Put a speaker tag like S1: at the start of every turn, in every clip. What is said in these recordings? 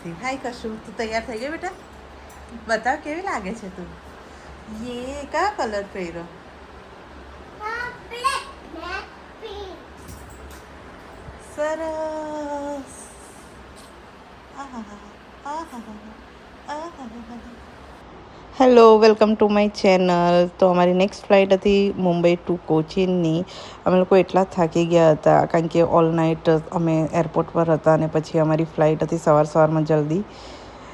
S1: हाय कशु तू तैयार થઈ ગઈ બેટા બતા કેવી લાગે છે તું ये का कलर પહેરો સરસ hello welcome to my channel તો અમારી નેક્સ્ટ ફ્લાઇટ હતી મુંબઈ ટુ કોચીનની અમે લોકો એટલા થાકી ગયા હતા કારણ કે ઓલ નાઇટ અમે એરપોર્ટ પર હતા અને પછી અમારી ફ્લાઇટ હતી સવારમાં જલ્દી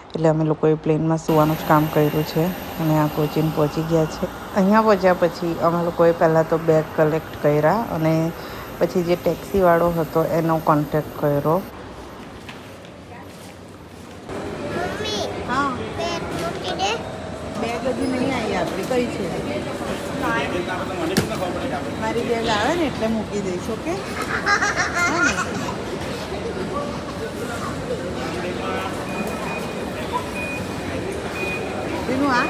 S1: એટલે અમે લોકોએ પ્લેનમાં સુવાનું જ કામ કર્યું છે અને આ કોચીન પહોંચી ગયા છે અહીંયા પહોંચ્યા પછી અમે લોકોએ પહેલાં તો બેગ કલેક્ટ કર્યા અને પછી જે ટેક્સીવાળો હતો એનો કોન્ટેક્ટ કર્યો હા બેગ હજી નહીં આવી આપણી કઈ છે મારી બેગ આવે ને એટલે મૂકી દઈશ ઓકે એનું આ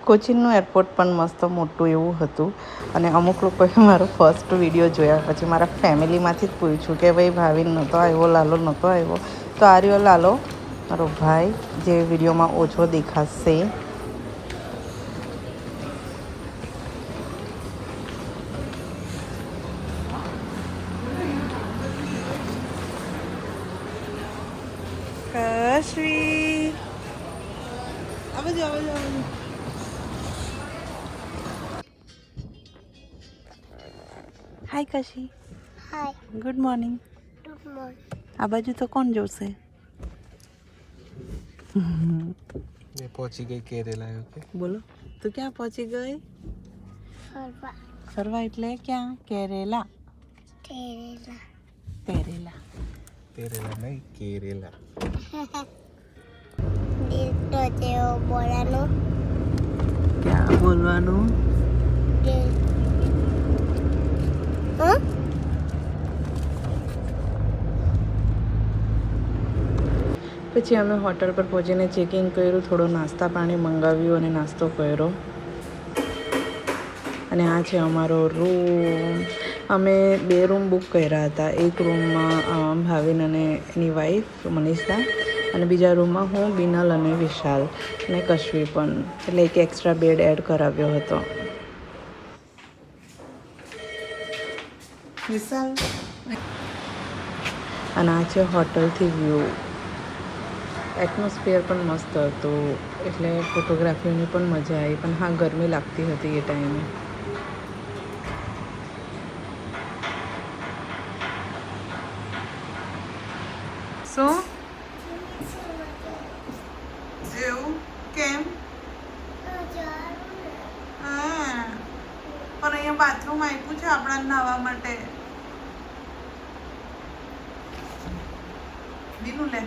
S1: કોચીનનું એરપોર્ટ પણ મસ્ત મોટું એવું હતું અને અમુક લોકોએ મારો ફર્સ્ટ વિડીયો જોયા પછી મારા ફેમિલીમાંથી જ પૂછ્યું કે ભાઈ ભાવિન નહોતો આવ્યો લાલો નહોતો આવ્યો તો આ રહ્યો લાલો મારો ભાઈ જે વિડીયોમાં ઓછો દેખાશે કશ્વી આવો હાય કશી
S2: હાય
S1: ગુડ મોર્નિંગ આ બાજુ તો કોણ જોશે
S3: मैं पहुंची गई केरला ओके
S1: બોલો તું ક્યાં પહોંચી ગઈ
S2: ફરવા
S1: ફરવા એટલે ક્યાં કેરેલા
S2: કેરેલા
S1: કેરેલા
S3: केरला नहीं केरला
S2: દિલ તો તેઓ બોલાનું
S1: ક્યાં બોલવાનું
S2: દિલ
S1: પછી અમે હોટલ પર પહોંચીને ચેકિંગ કર્યું થોડો નાસ્તા પાણી મંગાવ્યું અને નાસ્તો કર્યો અને આ છે અમારો રૂમ અમે 2 રૂમ બુક કર્યા હતા એક રૂમમાં ભાવિન અને એની વાઈફ મનીષા અને બીજા રૂમમાં હું બિનલ અને વિશાલ અને કશ્વી પણ એટલે એક એક્સ્ટ્રા બેડ એડ કરાવ્યો હતો વિશાલ અને આ છે હોટલથી વ્યૂ એટમોસ્ફિયર પણ મસ્ત હતું એટલે ફોટોગ્રાફીની પણ મજા આવી પણ હા ગરમી લાગતી હતી એ ટાઈમે શું જેવું કેમ હા પણ અહીંયા બાથરૂમ આપ્યું છે આપણા નાહવા માટે બીનું લે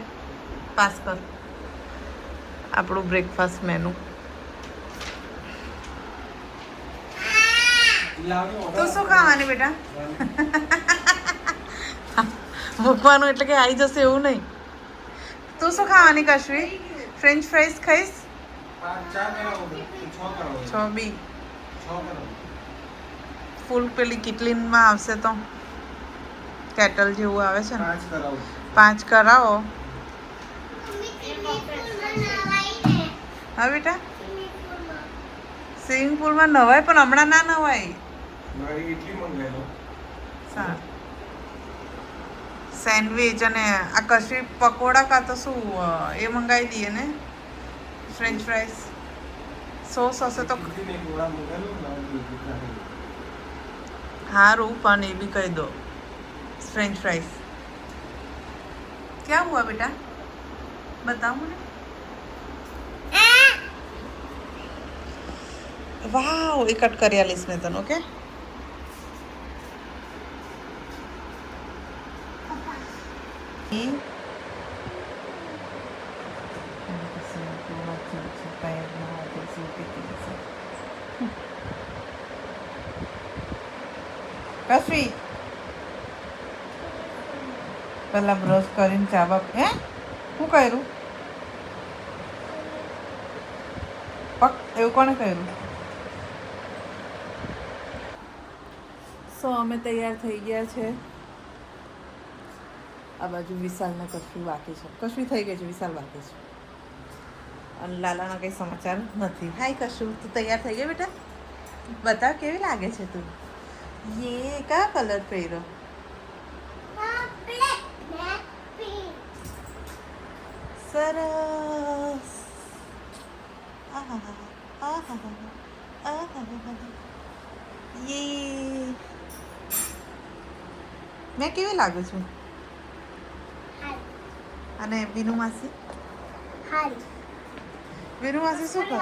S1: પાસ કર આપણું બ્રેકફાસ્ટ મેનુ તું શું ખાવાની બેટા મૂકવાનું એટલે કે આવી જશે એવું નહીં તું શું ખાવાની કશ્વી ફ્રેન્ચ ફ્રાઈઝ ખાઈશ છ બી ફૂલ પેલી કિટલીનમાં આવશે તો કેટલ જેવું આવે છે ને 5 કરાવો હા બેટા સ્વિમિંગ પુલમાં નવાય પણ હમણાં ના નવાય સારું સેન્ડવિચ અને આ કશી પકોડા કાં તો શું એ મંગાવી દઈએ ને ફ્રેન્ચ ફ્રાઈઝ સોસ હશે તો સારું પણ એ બી કહી દો ફ્રેન્ચ ફ્રાઈઝ क्या हुआ बेटा बताओ मुझे वाह ये कट कर इसमें तन ओके कश्वी પહેલા બ્રશ કરીને ચા બાપ હે શું કર્યું પક એવું કોણે કર્યું સો અમે તૈયાર થઈ ગયા છે. આ બાજુ વિશાલને કશું બાકી છે, કશું થઈ ગયું છે, વિશાલ બાકી છે. અને લાલાના કંઈ સમાચાર નથી. હાય કશું, તું તૈયાર થઈ ગઈ બેટા? બતાવ કેવી લાગે છે તું. યે કયા કલર પહેર્યો? સરસ. યે મેં કેવી લાગુ છું? અને વિનુ માસી? વિનુ માસી શું કરે?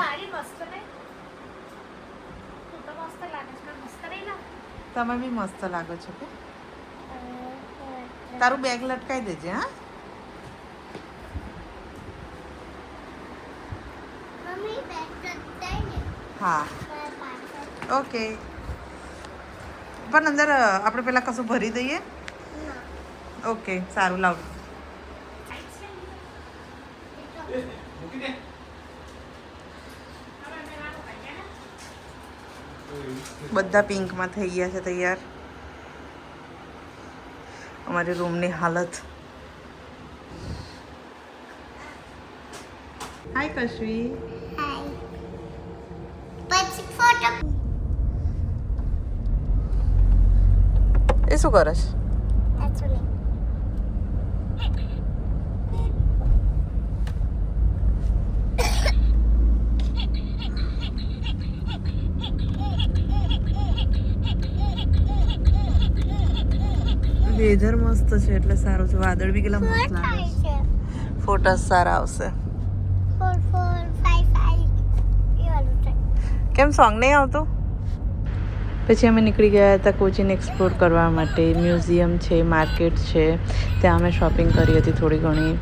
S1: તમે બી મસ્ત લાગો છો કે? તારું બેગ લટકાઈ દેજે. હા,
S2: મમ્મી બેગ લટકાઈ ને
S1: હા,
S2: પાછળ
S1: ઓકે. પણ અંદર આપણે પેલા કશું ભરી દઈએ.
S2: ના
S1: ઓકે, સારું, લાવ. બધા પિંકમાં થઈ ગયા છે તૈયાર. અમારી રૂમની હાલત. હાય કશ્વી.
S2: હાય પછી ફોટો
S1: એ શું કરે છે?
S2: એકચ્યુઅલી
S1: વેધર મસ્ત છે એટલે સારું છે. વાદળ બી કેટલા મસ્ત લાગે
S2: થાય
S1: છે.
S2: છે
S1: ફોટા સારા આવશે.
S2: 4 4 5 5 એ વાળું છે.
S1: કેમ સોંગ નહીં આવતું? પછી અમે નીકળી ગયા હતા કોચીન એક્સપ્લોર કરવા માટે. મ્યુઝિયમ છે, માર્કેટ છે, ત્યાં અમે શોપિંગ કરી હતી થોડી ઘણી.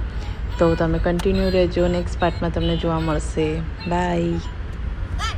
S1: તો તમે કન્ટિન્યુ રહેજો, નેક્સ્ટ પાર્ટમાં તમને જોવા મળશે. બાય.